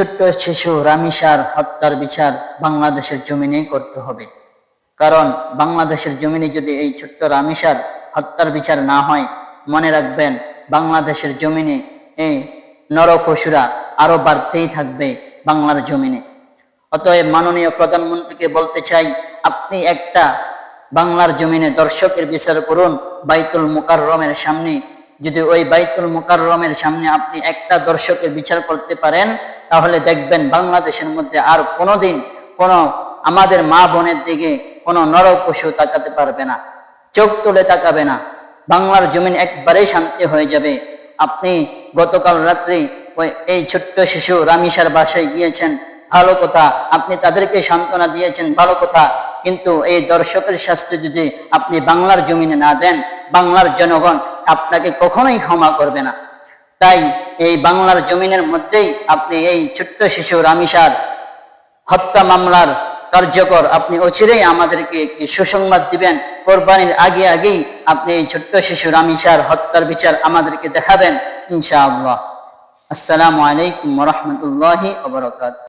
ছোট্ট শিশু রামিসার হত্যার বিচার বাংলাদেশের জমিনেই করতে হবে। কারণ বাংলাদেশের জমিনে যদি এই ছোট্ট রামিসার হত্যার বিচার না হয়, মনে রাখবেন বাংলাদেশের জমিনে এই নরপশুরা আরো বাড়তেই থাকবে বাংলার জমিনে। অতএব মাননীয় প্রধানমন্ত্রীকে বলতে চাই, আপনি একটা বাংলার জমিনে দর্শকের বিচার করুন। বাইতুল মুকাররমের সামনে যদি ওই বাইতুল মুকাররমের সামনে আপনি একটা দর্শকের বিচার করতে পারেন, তাহলে দেখবেন বাংলাদেশের মধ্যে আর কোনোদিন কোনো আমাদের মা বোনের দিকে কোনো নরপশু তাকাতে পারবে না, চোখ তুলে তাকাবে না। বাংলার জমিন একবারেই শান্তি হয়ে যাবে। আপনি গতকাল রাত্রে এই ছোট্ট শিশু রামিসার বাসায় গিয়েছেন, ভালো কথা, আপনি তাদেরকে সান্ত্বনা দিয়েছেন, ভালো কথা। কিন্তু এই দর্শকের শাস্তি যদি আপনি বাংলার জমিনে না দেন, বাংলার জনগণ আপনাকে কখনোই ক্ষমা করবে না। তাই এই বাংলার জমিনের মধ্যেই আপনি এই ছোট্ট শিশু রামিসার হত্যা মামলার কার্যকর আপনি অচিরেই আমাদেরকে একটি সুসংবাদ দিবেন। কোরবানির আগেই আপনি এই ছোট্ট শিশু রামিসার হত্যার বিচার আমাদেরকে দেখাবেন ইনশাআল্লাহ। আসসালামু আলাইকুম ওয়া রাহমাতুল্লাহি ওয়া বারাকাতুহু।